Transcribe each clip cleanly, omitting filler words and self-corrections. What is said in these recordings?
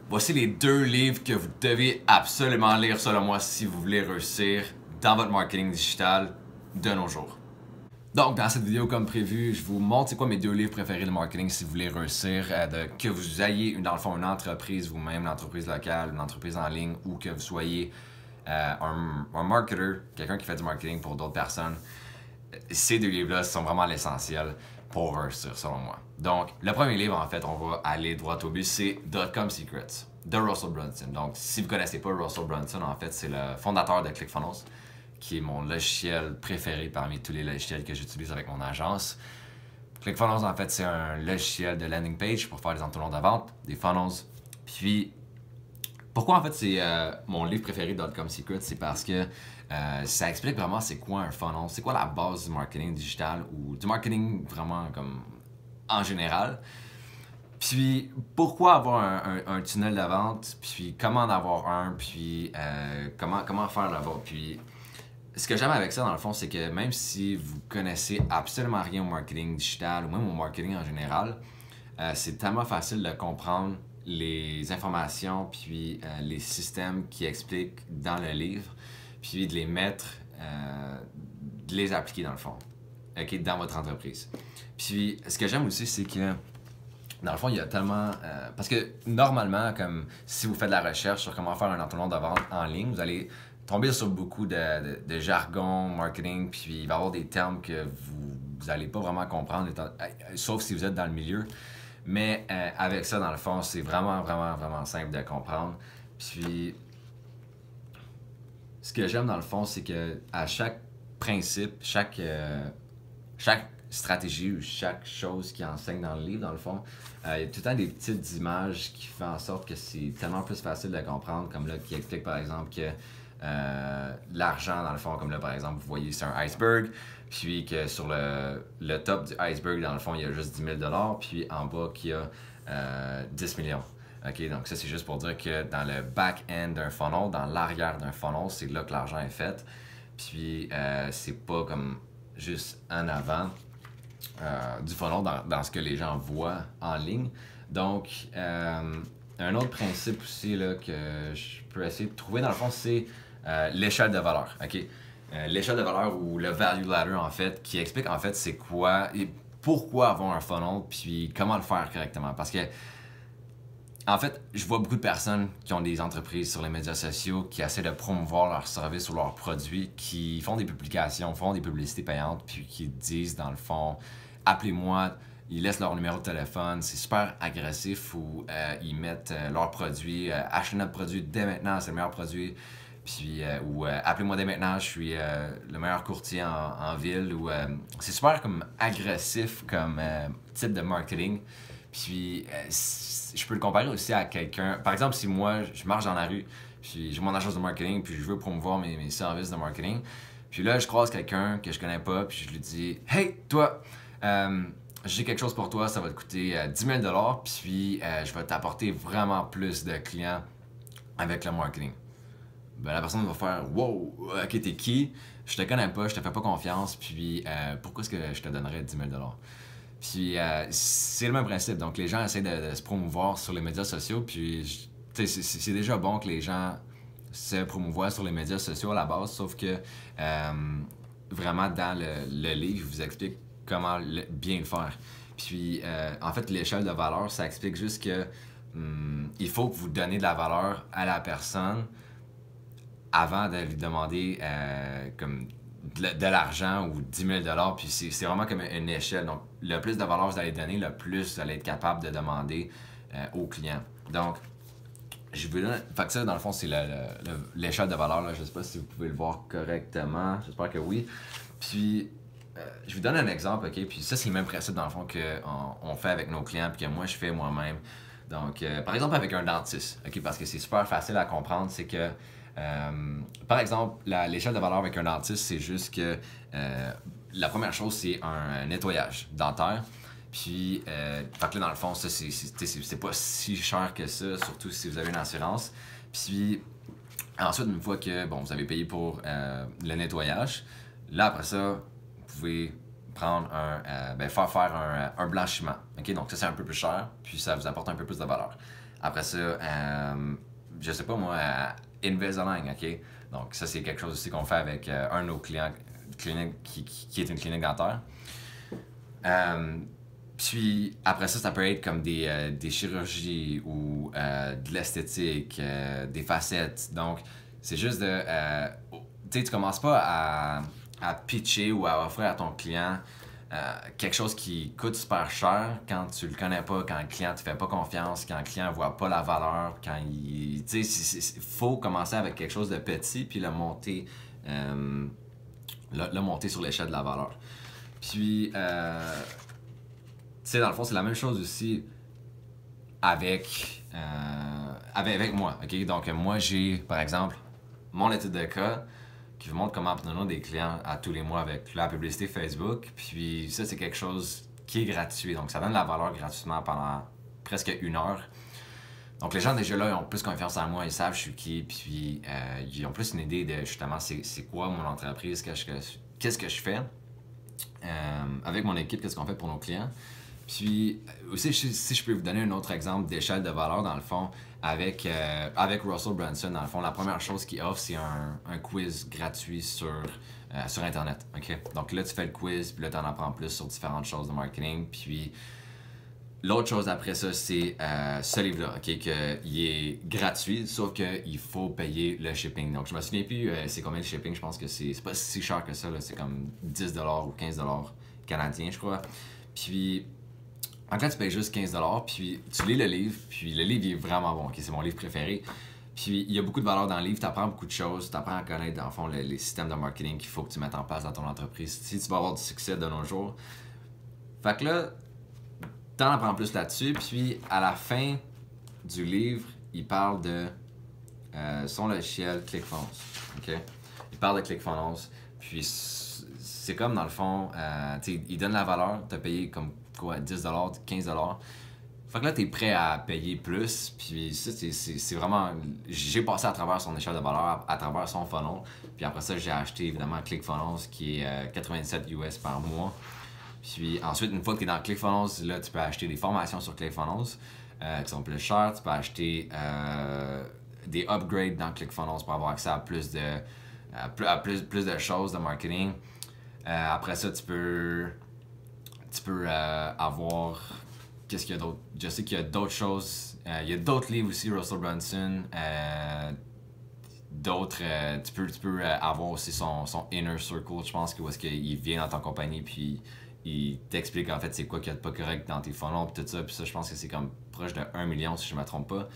Voici les 2 livres que vous devez absolument lire selon moi si vous voulez réussir dans votre marketing digital de nos jours. Donc, dans cette vidéo, comme prévu, je vous montre c'est quoi mes 2 livres préférés de marketing si vous voulez réussir, que vous ayez dans le fond une entreprise vous-même, une entreprise locale, une entreprise en ligne ou que vous soyez un marketer, quelqu'un qui fait du marketing pour d'autres personnes. Ces 2 livres-là sont vraiment l'essentiel pour réussir, selon moi. Donc, le premier livre, en fait, on va aller droit au but, c'est Dotcom Secrets de Russell Brunson. Donc, si vous ne connaissez pas Russell Brunson, en fait, c'est le fondateur de ClickFunnels, qui est mon logiciel préféré parmi tous les logiciels que j'utilise avec mon agence. ClickFunnels, en fait, c'est un logiciel de landing page pour faire des entonnoirs de vente, des funnels. Puis, pourquoi en fait c'est mon livre préféré Dotcom Secrets, c'est parce que ça explique vraiment c'est quoi un funnel, c'est quoi la base du marketing digital ou du marketing vraiment comme en général. Puis pourquoi avoir un tunnel de vente, puis comment en avoir un, puis comment faire là-bas. Puis ce que j'aime avec ça dans le fond, c'est que même si vous connaissez absolument rien au marketing digital ou même au marketing en général, c'est tellement facile de comprendre les informations puis les systèmes qui expliquent dans le livre, puis de les mettre, de les appliquer dans le fond, okay, dans votre entreprise. Puis ce que j'aime aussi, c'est que dans le fond, il y a tellement... parce que normalement, comme si vous faites de la recherche sur comment faire un entonnoir de vente en ligne, vous allez tomber sur beaucoup de jargon, marketing, puis il va y avoir des termes que vous n'allez pas vraiment comprendre, sauf si vous êtes dans le milieu. Mais avec ça, dans le fond, c'est vraiment simple de comprendre. Puis, ce que j'aime dans le fond, c'est que à chaque principe, chaque stratégie ou chaque chose qui enseigne dans le livre, dans le fond, il y a tout le temps des petites images qui font en sorte que c'est tellement plus facile de comprendre, comme là, qui explique par exemple que l'argent, dans le fond, comme là, par exemple, vous voyez, c'est un iceberg, puis que sur le top du iceberg, dans le fond, il y a juste 10 000 $, puis en bas, qu'il y a 10 millions. OK, donc ça, c'est juste pour dire que dans le back-end d'un funnel, dans l'arrière d'un funnel, c'est là que l'argent est fait. Puis, c'est pas comme juste en avant du funnel dans ce que les gens voient en ligne. Donc, un autre principe aussi là, que je peux essayer de trouver, dans le fond, c'est l'échelle de valeur. Okay? L'échelle de valeur ou le value ladder, en fait, qui explique en fait c'est quoi et pourquoi avoir un funnel, puis comment le faire correctement. Parce que, en fait, je vois beaucoup de personnes qui ont des entreprises sur les médias sociaux qui essaient de promouvoir leurs services ou leurs produits, qui font des publications, font des publicités payantes, puis qui disent, dans le fond, appelez-moi, ils laissent leur numéro de téléphone, c'est super agressif, ou ils mettent leurs produits, achetez notre produit dès maintenant, c'est le meilleur produit, puis, ou appelez-moi dès maintenant, je suis le meilleur courtier en ville, ou c'est super comme agressif comme type de marketing. Puis, je peux le comparer aussi à quelqu'un. Par exemple, si moi, je marche dans la rue, puis j'ai mon agence de marketing, puis je veux promouvoir mes services de marketing, puis là, je croise quelqu'un que je connais pas, puis je lui dis « Hey, toi, j'ai quelque chose pour toi, ça va te coûter 10 000 $, puis je vais t'apporter vraiment plus de clients avec le marketing. » Ben, la personne va faire « Wow, ok, t'es qui? Je te connais pas, je te fais pas confiance, puis pourquoi est-ce que je te donnerais 10 000 $? » Puis c'est le même principe. Donc les gens essaient de se promouvoir sur les médias sociaux. Puis c'est déjà bon que les gens se promouvoient sur les médias sociaux à la base. Sauf que vraiment dans le livre, je vous explique comment bien le faire. Puis en fait, l'échelle de valeur, ça explique juste que il faut que vous donnez de la valeur à la personne avant de lui demander comme de l'argent ou 10 000 $, puis c'est vraiment comme une échelle. Donc, le plus de valeur vous allez donner, le plus vous allez être capable de demander aux clients. Donc, je vous donne... Fait que ça, dans le fond, c'est l'échelle de valeur. Là. Je ne sais pas si vous pouvez le voir correctement. J'espère que oui. Puis, je vous donne un exemple, OK? Puis ça, c'est le même principe, dans le fond, qu'on fait avec nos clients, puis que moi, je fais moi-même. Donc, par exemple, avec un dentiste, OK? Parce que c'est super facile à comprendre, c'est que par exemple, l'échelle de valeur avec un dentiste, c'est juste que la première chose, c'est un nettoyage dentaire. Puis, fait que là, dans le fond, ça, c'est pas si cher que ça, surtout si vous avez une assurance. Puis, ensuite, une fois que bon, vous avez payé pour le nettoyage, là, après ça, vous pouvez prendre faire un blanchiment. Okay? Donc, ça, c'est un peu plus cher, puis ça vous apporte un peu plus de valeur. Après ça, je sais pas moi, Invisalign, ok? Donc ça c'est quelque chose aussi qu'on fait avec un de nos clients clinique qui est une clinique dentaire. Puis après ça, ça peut être comme des chirurgies ou de l'esthétique, des facettes. Donc, c'est juste de... tu sais, tu commences pas à pitcher ou à offrir à ton client quelque chose qui coûte super cher quand tu le connais pas, quand le client te fait pas confiance, quand le client voit pas la valeur, quand il... Tu sais, il faut commencer avec quelque chose de petit puis le monter sur l'échelle de la valeur. Puis... tu sais, dans le fond, c'est la même chose aussi avec moi. OK? Donc, moi, j'ai, par exemple, mon étude de cas qui vous montre comment obtenir des clients à tous les mois avec la publicité Facebook. Puis, ça, c'est quelque chose qui est gratuit. Donc, ça donne la valeur gratuitement pendant presque 1 heure. Donc, les gens, déjà là, ils ont plus confiance en moi, ils savent je suis qui, puis ils ont plus une idée de justement c'est quoi mon entreprise, qu'est-ce que je fais. Avec mon équipe, qu'est-ce qu'on fait pour nos clients. Puis aussi, si je peux vous donner un autre exemple d'échelle de valeur, dans le fond, avec Russell Brunson, dans le fond, la première chose qu'il offre, c'est un quiz gratuit sur Internet. Okay? Donc là, tu fais le quiz, puis là, tu en apprends plus sur différentes choses de marketing. Puis l'autre chose après ça, c'est ce livre-là, okay? Il est gratuit, sauf qu'il faut payer le shipping. Donc je me souviens plus c'est combien le shipping, je pense que c'est pas si cher que ça, c'est comme 10$ ou 15$ canadiens, je crois. Puis en fait, tu payes juste 15$, puis tu lis le livre, puis le livre il est vraiment bon, okay? C'est mon livre préféré. Puis il y a beaucoup de valeur dans le livre, tu apprends beaucoup de choses, tu apprends à connaître dans le fond les systèmes de marketing qu'il faut que tu mettes en place dans ton entreprise si tu vas avoir du succès de nos jours. Fait que là, t'en apprends plus là-dessus, puis à la fin du livre, il parle de son logiciel ClickFunnels. Okay? Il parle de ClickFunnels, puis c'est comme dans le fond, il donne la valeur, t'as payé comme quoi, 10$, 15$. Fait que là, t'es prêt à payer plus, puis ça, c'est vraiment... J'ai passé à travers son échelle de valeur, à travers son funnel, puis après ça, j'ai acheté évidemment ClickFunnels, qui est 97 US par mois. Puis ensuite, une fois que tu es dans ClickFunnels, là, tu peux acheter des formations sur ClickFunnels qui sont plus chères. Tu peux acheter des upgrades dans ClickFunnels pour avoir accès à plus de choses de marketing. Après ça, tu peux avoir... Qu'est-ce qu'il y a d'autre? Je sais qu'il y a d'autres choses. Il y a d'autres livres aussi, Russell Brunson. D'autres, tu peux avoir aussi son Inner Circle, je pense, où est-ce qu'il vient dans ton compagnie, puis il t'explique en fait c'est quoi qu'il y a de pas correct dans tes funnels, puis tout ça, puis ça, je pense que c'est comme proche de 1 million si je me trompe pas.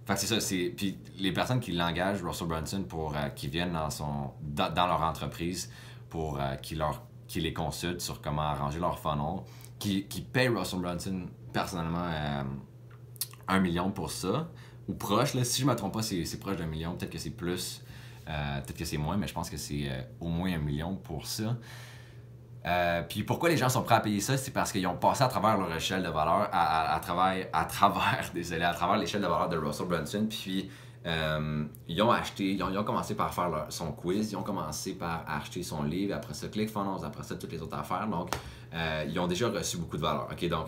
Fait que c'est ça, puis les personnes qui l'engagent, Russell Brunson, pour qui viennent dans leur entreprise, pour qui les consultent sur comment arranger leur funnel, qui payent Russell Brunson personnellement 1 million pour ça, ou proche, là, si je me trompe pas, c'est proche d'1 million, peut-être que c'est plus, peut-être que c'est moins, mais je pense que c'est au moins 1 million pour ça. Puis pourquoi les gens sont prêts à payer ça, c'est parce qu'ils ont passé à travers leur échelle de valeur, à travers l'échelle de valeur de Russell Brunson, puis ils ont commencé par faire son quiz, ils ont commencé par acheter son livre, après ça ClickFunnels, après ça toutes les autres affaires, donc ils ont déjà reçu beaucoup de valeur. Ok, donc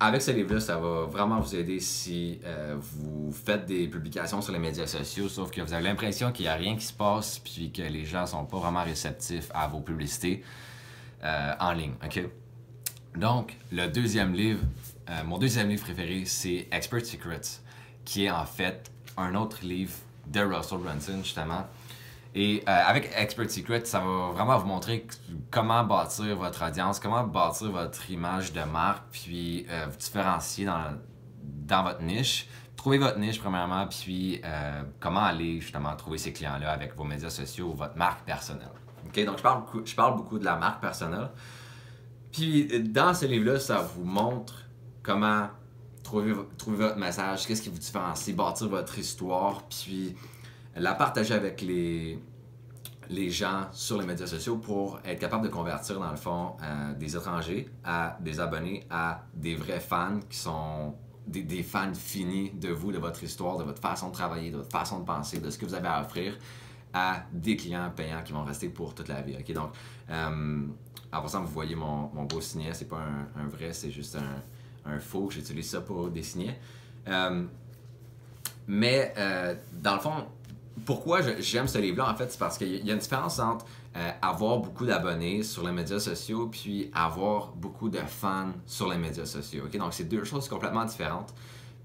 avec ce livre-là, ça va vraiment vous aider si vous faites des publications sur les médias sociaux, sauf que vous avez l'impression qu'il n'y a rien qui se passe puis que les gens sont pas vraiment réceptifs à vos publicités en ligne. Okay? Donc, mon deuxième livre préféré, c'est Expert Secrets, qui est en fait un autre livre de Russell Brunson, justement. Et avec Expert Secret, ça va vraiment vous montrer comment bâtir votre audience, comment bâtir votre image de marque, puis vous différencier dans votre niche. Trouver votre niche premièrement, puis comment aller justement trouver ces clients-là avec vos médias sociaux ou votre marque personnelle. Okay? Donc je parle beaucoup de la marque personnelle. Puis dans ce livre-là, ça vous montre comment trouver votre message, qu'est-ce qui vous différencie, bâtir votre histoire, puis la partager avec les gens sur les médias sociaux pour être capable de convertir, dans le fond, des étrangers à des abonnés, à des vrais fans qui sont des fans finis de vous, de votre histoire, de votre façon de travailler, de votre façon de penser, de ce que vous avez à offrir, à des clients payants qui vont rester pour toute la vie. Okay? Donc, en passant, vous voyez mon beau signet, c'est pas un vrai, c'est juste un faux, j'utilise ça pour dessiner. Mais dans le fond, pourquoi j'aime ce livre-là, en fait, c'est parce qu'il y a une différence entre avoir beaucoup d'abonnés sur les médias sociaux puis avoir beaucoup de fans sur les médias sociaux. Okay? Donc, c'est deux choses complètement différentes.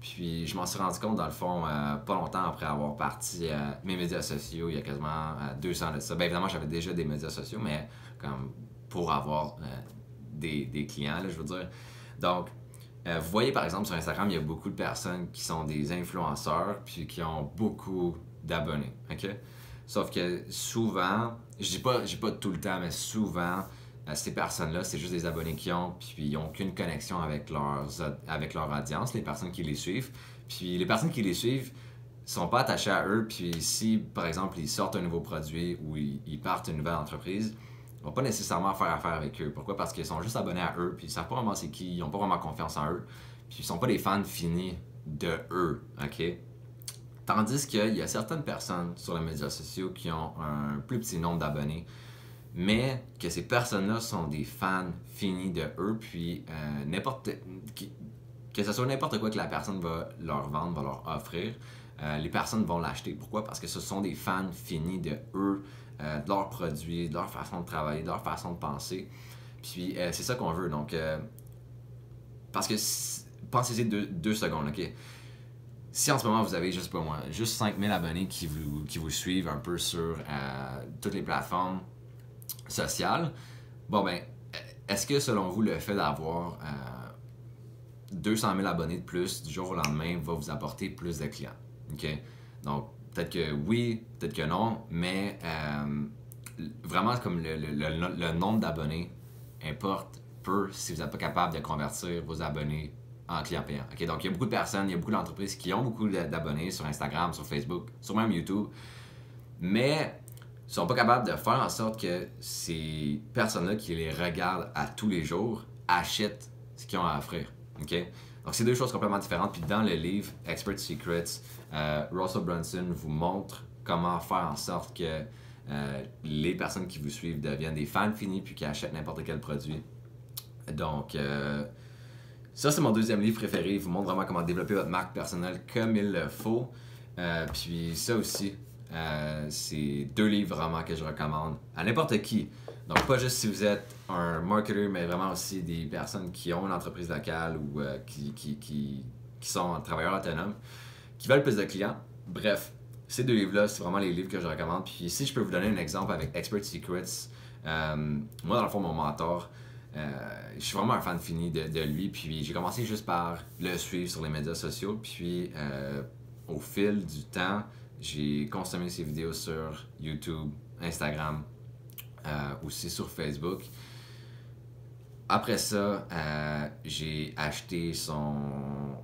Puis, je m'en suis rendu compte, dans le fond, pas longtemps après avoir parti mes médias sociaux, il y a quasiment 2 ans de ça. Bien évidemment, j'avais déjà des médias sociaux, mais comme pour avoir des clients, là, je veux dire. Donc, vous voyez, par exemple, sur Instagram, il y a beaucoup de personnes qui sont des influenceurs puis qui ont beaucoup d'abonnés, ok? Sauf que souvent, je dis pas tout le temps, mais souvent, ces personnes-là, c'est juste des abonnés qu'ils ont, puis ils n'ont aucune connexion avec leur audience, les personnes qui les suivent. Puis les personnes qui les suivent sont pas attachées à eux, puis si, par exemple, ils sortent un nouveau produit ou ils partent une nouvelle entreprise, ils vont pas nécessairement faire affaire avec eux. Pourquoi? Parce qu'ils sont juste abonnés à eux, puis ils savent pas vraiment c'est qui, ils n'ont pas vraiment confiance en eux, puis ils sont pas des fans finis de eux, ok? Tandis qu'il y a certaines personnes sur les médias sociaux qui ont un plus petit nombre d'abonnés, mais que ces personnes-là sont des fans finis de eux, puis que ce soit n'importe quoi que la personne va leur vendre, va leur offrir, les personnes vont l'acheter. Pourquoi? Parce que ce sont des fans finis de eux, de leurs produits, de leur façon de travailler, de leur façon de penser. Puis c'est ça qu'on veut. Donc, parce que pensez-y 2 secondes, ok? Si en ce moment vous avez, juste pas moi, juste 5000 abonnés qui vous suivent un peu sur toutes les plateformes sociales, bon ben, est-ce que selon vous le fait d'avoir 200 000 abonnés de plus du jour au lendemain va vous apporter plus de clients? Ok? Donc, peut-être que oui, peut-être que non, mais vraiment comme le nombre d'abonnés importe peu si vous n'êtes pas capable de convertir vos abonnés en clients payants. Okay? Donc, il y a beaucoup de personnes, il y a beaucoup d'entreprises qui ont beaucoup d'abonnés sur Instagram, sur Facebook, sur même YouTube, mais ne sont pas capables de faire en sorte que ces personnes-là qui les regardent à tous les jours achètent ce qu'ils ont à offrir. Okay? Donc, c'est 2 choses complètement différentes. Puis dans le livre Expert Secrets, Russell Brunson vous montre comment faire en sorte que les personnes qui vous suivent deviennent des fans finis puis qui achètent n'importe quel produit. Donc, ça, c'est mon 2e livre préféré. Il vous montre vraiment comment développer votre marque personnelle comme il le faut. Puis ça aussi, c'est 2 livres vraiment que je recommande à n'importe qui. Donc, pas juste si vous êtes un marketer, mais vraiment aussi des personnes qui ont une entreprise locale ou qui sont travailleurs autonomes, qui veulent plus de clients. Bref, ces 2 livres-là, c'est vraiment les livres que je recommande. Puis si je peux vous donner un exemple avec Expert Secrets, moi, dans le fond, mon mentor, je suis vraiment un fan fini de lui, puis j'ai commencé juste par le suivre sur les médias sociaux, puis au fil du temps, j'ai consommé ses vidéos sur YouTube, Instagram, aussi sur Facebook. Après ça, j'ai acheté son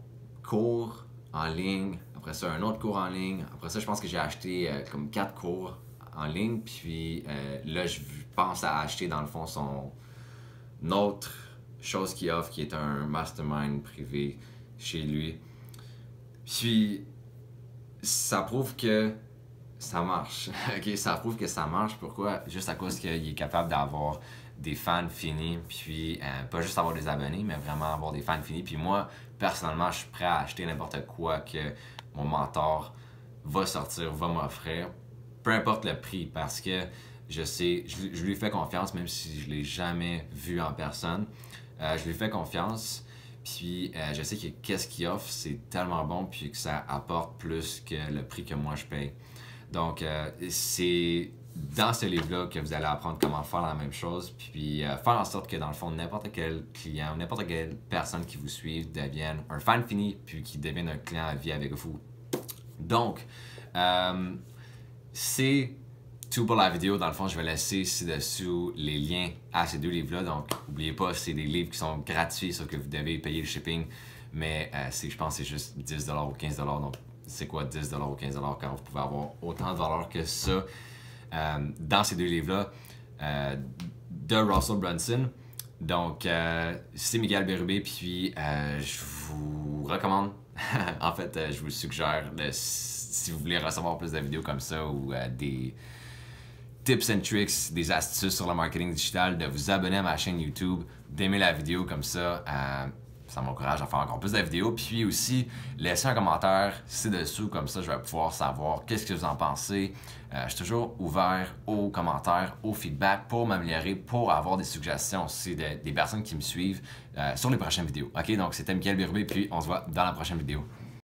cours en ligne, après ça un autre cours en ligne, après ça je pense que j'ai acheté comme 4 cours en ligne, puis là je pense à acheter dans le fond son autre chose qu'il offre qui est un mastermind privé chez lui. Puis ça prouve que ça marche. Okay? Ça prouve que ça marche. Pourquoi? Juste à cause qu'il est capable d'avoir des fans finis, puis pas juste avoir des abonnés, mais vraiment avoir des fans finis. Puis moi, personnellement, je suis prêt à acheter n'importe quoi que mon mentor va sortir, va m'offrir, peu importe le prix, parce que je sais, je lui fais confiance, même si je ne l'ai jamais vu en personne. Je lui fais confiance, puis je sais que qu'est-ce qu'il offre, c'est tellement bon, puis que ça apporte plus que le prix que moi je paye. Donc, c'est dans ce livre-là que vous allez apprendre comment faire la même chose, puis faire en sorte que dans le fond, n'importe quel client, n'importe quelle personne qui vous suit devienne un fan fini, puis qui devienne un client à vie avec vous. Donc, c'est tout pour la vidéo. Dans le fond, je vais laisser ci-dessous les liens à ces 2 livres-là. Donc, n'oubliez pas, c'est des livres qui sont gratuits, sauf que vous devez payer le shipping. Mais je pense que c'est juste 10$ ou 15$. Donc, c'est quoi 10$ ou 15$ quand vous pouvez avoir autant de valeur que ça dans ces 2 livres-là de Russell Brunson. Donc, c'est Miguel Bérubé, puis je vous recommande, en fait, je vous suggère, si vous voulez recevoir plus de vidéos comme ça ou des tips and tricks, des astuces sur le marketing digital, de vous abonner à ma chaîne YouTube, d'aimer la vidéo comme ça. ça m'encourage à faire encore plus de vidéos. Puis aussi, laissez un commentaire ci-dessous, comme ça je vais pouvoir savoir qu'est-ce que vous en pensez. Je suis toujours ouvert aux commentaires, aux feedbacks pour m'améliorer, pour avoir des suggestions aussi des personnes qui me suivent sur les prochaines vidéos. Ok, donc c'était Mickaël Bérubé, puis on se voit dans la prochaine vidéo.